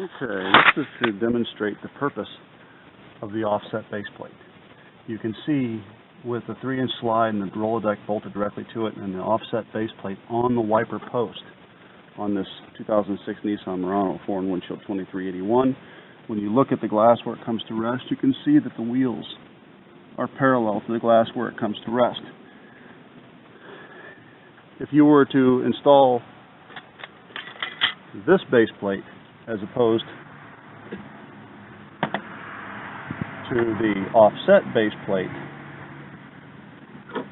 Okay, this is to demonstrate the purpose of the offset base plate. You can see with the 3-inch slide and the Rolladeck bolted directly to it and the offset base plate on the wiper post on this 2006 Nissan Murano 4 and Windshield 2381. When you look at the glass where it comes to rest, you can see that the wheels are parallel to the glass where it comes to rest. If you were to install this base plate as opposed to the offset base plate,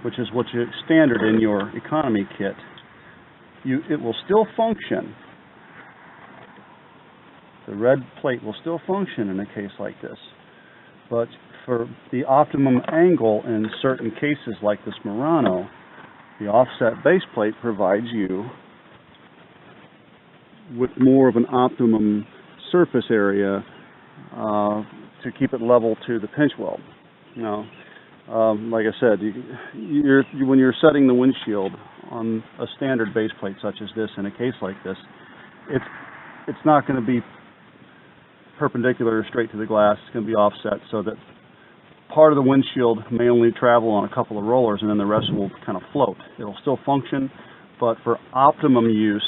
which is what's standard in your economy kit, it will still function. The red plate will still function in a case like this, but for the optimum angle in certain cases like this Murano, the offset base plate provides you with more of an optimum surface area to keep it level to the pinch weld. Now, like I said, when you're setting the windshield on a standard base plate such as this, in a case like this, it's not going to be perpendicular or straight to the glass. It's going to be offset so that part of the windshield may only travel on a couple of rollers and then the rest will kind of float. It'll still function, but for optimum use,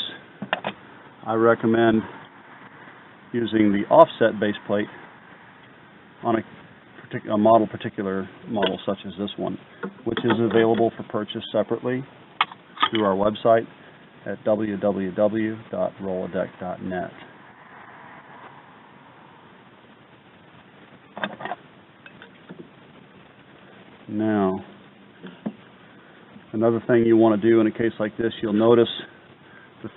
I recommend using the offset base plate on a particular model such as this one, which is available for purchase separately through our website at www.rolladeck.net. Now, another thing you want to do in a case like this, you'll notice the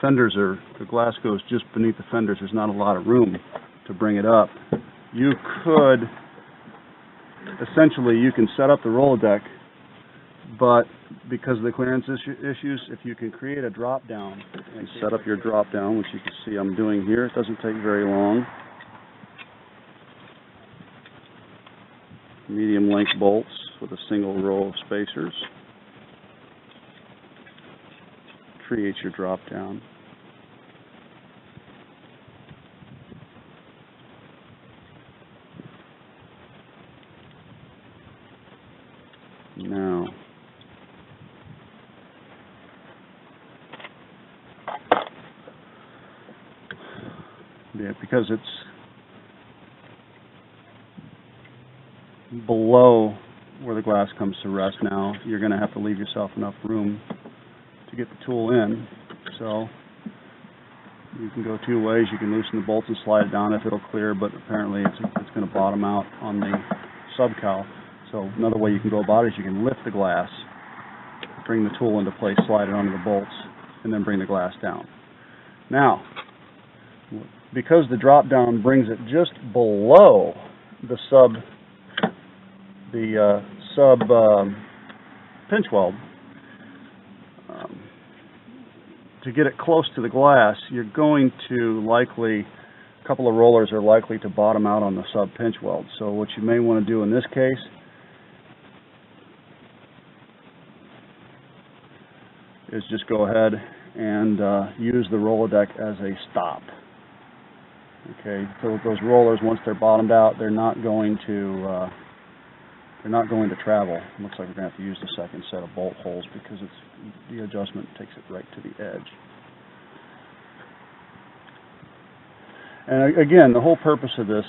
glass goes just beneath the fenders. There's not a lot of room to bring it up. You can set up the Rolladeck, but because of the clearance issues, if you can create a drop down and set up your drop down, which you can see I'm doing here, it doesn't take very long. Medium length bolts with a single row of spacers. Create your drop down. Now, because it's below where the glass comes to rest now, you're going to have to leave yourself enough room to get the tool in. So you can go two ways. You can loosen the bolts and slide it down if it'll clear, but apparently it's going to bottom out on the subcowl. So another way you can go about it is you can lift the glass, bring the tool into place, slide it onto the bolts, and then bring the glass down. Now, because the drop down brings it just below the sub pinch weld, to get it close to the glass, you're going to a couple of rollers are likely to bottom out on the sub pinch weld. So what you may want to do in this case is just go ahead and use the Rolladeck as a stop. Okay, so those rollers, once they're bottomed out, they're not going to travel. It looks like we're going to have to use the second set of bolt holes because the adjustment takes it right to the edge. And again, the whole purpose of this,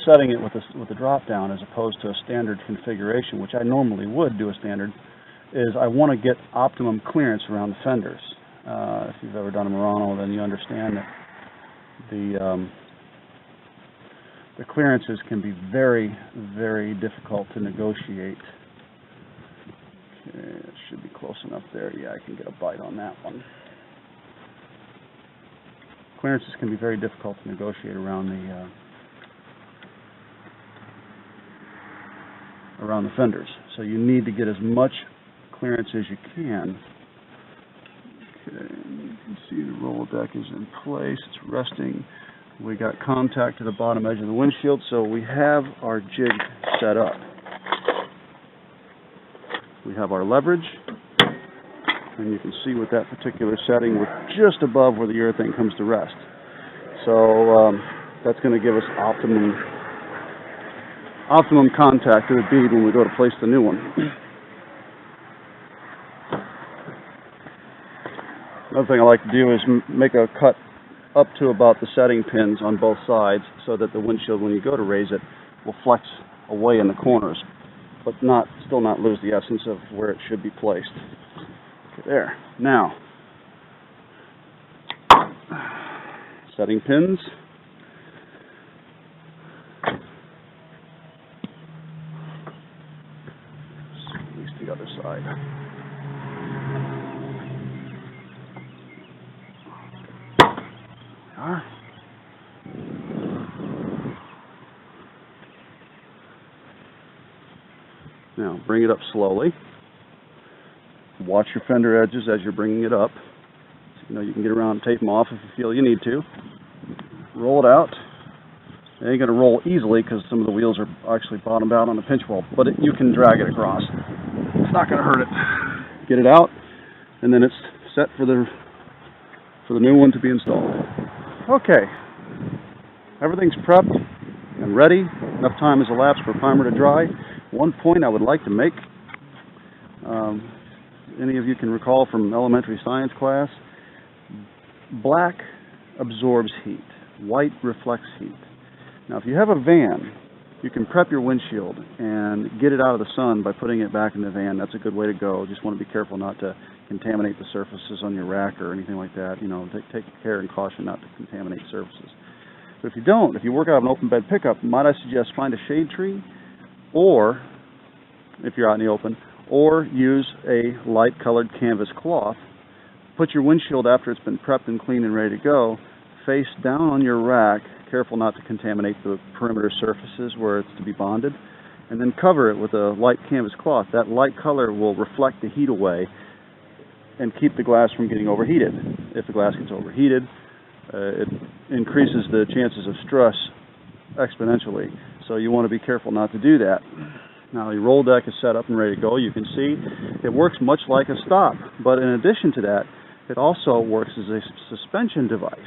setting it with a drop down as opposed to a standard configuration, which I normally would do a standard, is I want to get optimum clearance around the fenders. If you've ever done a Murano, then you understand that the clearances can be very, very difficult to negotiate. Okay, it should be close enough there. Yeah, I can get a bite on that one. Clearances can be very difficult to negotiate around the fenders. So you need to get as much clearance as you can. Okay, you can see the Rolladeck is in place. It's resting. We got contact to the bottom edge of the windshield, so we have our jig set up. We have our leverage, and you can see with that particular setting, we're just above where the urethane comes to rest. So that's going to give us optimum contact to the bead when we go to place the new one. Another thing I like to do is make a cut up to about the setting pins on both sides so that the windshield, when you go to raise it, will flex away in the corners, but still not lose the essence of where it should be placed. Okay, there. Now, setting pins. At least the other side. Are. Now bring it up slowly. Watch your fender edges as you're bringing it up. So, you can get around and tape them off if you feel you need to. Roll it out. It ain't going to roll easily because some of the wheels are actually bottomed out on the pinch weld, but you can drag it across. It's not going to hurt it. Get it out, and then it's set for the new one to be installed. Okay, everything's prepped and ready. Enough time has elapsed for primer to dry. One point I would like to make, any of you can recall from elementary science class, black absorbs heat, white reflects heat. Now if you have a van, you can prep your windshield and get it out of the sun by putting it back in the van. That's a good way to go. Just want to be careful not to contaminate the surfaces on your rack or anything like that. Take care and caution not to contaminate surfaces. But if you don't, if you work out of an open bed pickup, might I suggest find a shade tree, or if you're out in the open, or use a light colored canvas cloth. Put your windshield after it's been prepped and cleaned and ready to go, face down on your rack, careful not to contaminate the perimeter surfaces where it's to be bonded, and then cover it with a light canvas cloth. That light color will reflect the heat away and keep the glass from getting overheated. If the glass gets overheated, it increases the chances of stress exponentially. So you want to be careful not to do that. Now your Rolladeck is set up and ready to go. You can see it works much like a stop, but in addition to that, it also works as a suspension device,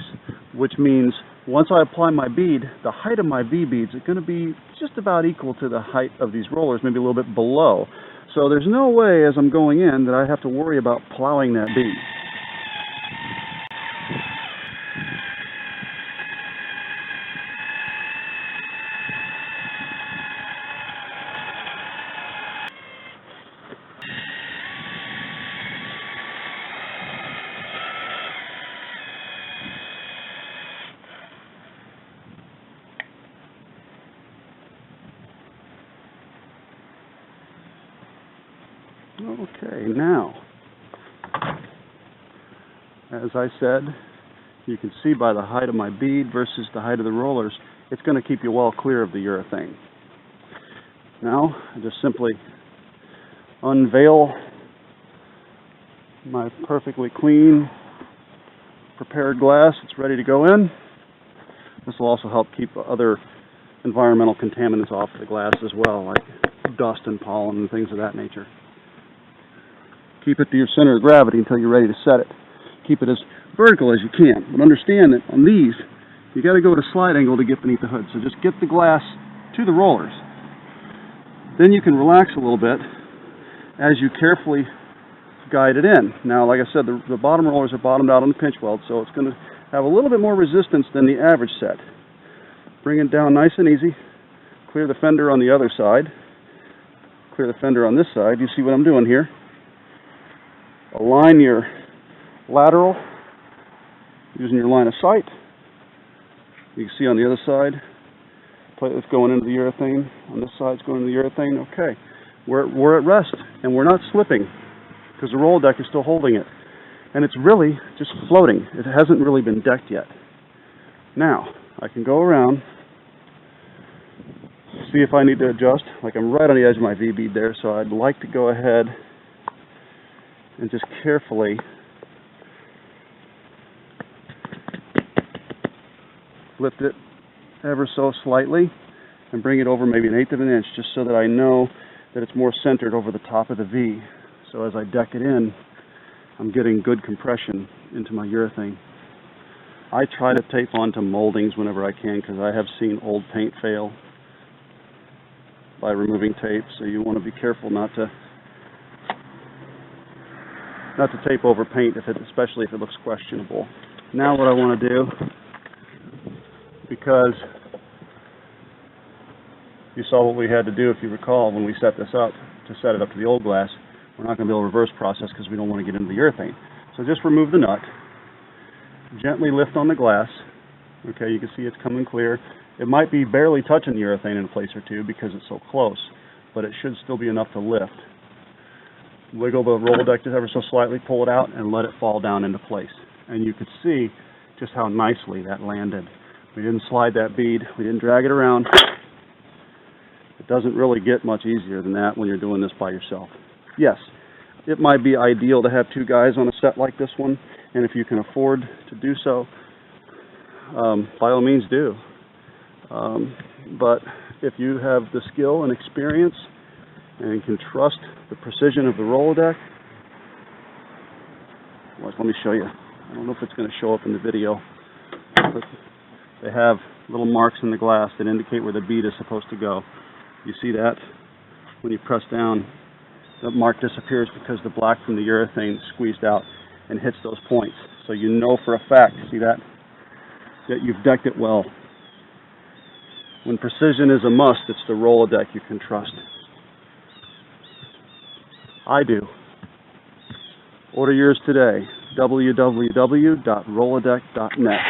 which means once I apply my bead, the height of my V-beads is going to be just about equal to the height of these rollers, maybe a little bit below. So there's no way as I'm going in that I have to worry about plowing that bead. Okay, now, as I said, you can see by the height of my bead versus the height of the rollers, it's going to keep you well clear of the urethane. Now, I just simply unveil my perfectly clean, prepared glass. It's ready to go in. This will also help keep other environmental contaminants off the glass as well, like dust and pollen and things of that nature. Keep it to your center of gravity until you're ready to set it. Keep it as vertical as you can. But understand that on these, you got to go at a slide angle to get beneath the hood. So just get the glass to the rollers. Then you can relax a little bit as you carefully guide it in. Now, like I said, the bottom rollers are bottomed out on the pinch weld, so it's going to have a little bit more resistance than the average set. Bring it down nice and easy. Clear the fender on the other side. Clear the fender on this side. You see what I'm doing here? Align your lateral using your line of sight. You can see on the other side, platelet's going into the urethane. On this side, it's going into the urethane. Okay, we're at rest, and we're not slipping because the Rolladeck is still holding it. And it's really just floating. It hasn't really been decked yet. Now, I can go around, see if I need to adjust. Like I'm right on the edge of my V-bead there, so I'd like to go ahead and just carefully lift it ever so slightly and bring it over maybe 1/8 of an inch, just so that I know that it's more centered over the top of the V. So as I deck it in, I'm getting good compression into my urethane. I try to tape onto moldings whenever I can because I have seen old paint fail by removing tape, so you want to be careful not to tape over paint, especially if it looks questionable. Now what I want to do, because you saw what we had to do, if you recall, when we set this up, to set it up to the old glass, we're not going to be able to reverse process because we don't want to get into the urethane. So just remove the nut, gently lift on the glass. Okay, you can see it's coming clear. It might be barely touching the urethane in a place or two because it's so close, but it should still be enough to lift. Wiggle the Rolladeck just ever so slightly, pull it out, and let it fall down into place. And you could see just how nicely that landed. We didn't slide that bead, we didn't drag it around. It doesn't really get much easier than that when you're doing this by yourself. Yes, it might be ideal to have two guys on a set like this one, and if you can afford to do so, by all means do. But if you have the skill and experience and can trust the precision of the Rolladeck, well, let me show you. I don't know if it's going to show up in the video, but they have little marks in the glass that indicate where the bead is supposed to go. You see that? When you press down, the mark disappears because the black from the urethane squeezed out and hits those points. So you know for a fact, see that you've decked it well. When precision is a must, it's the Rolladeck you can trust. I do. Order yours today. www.rolladeck.net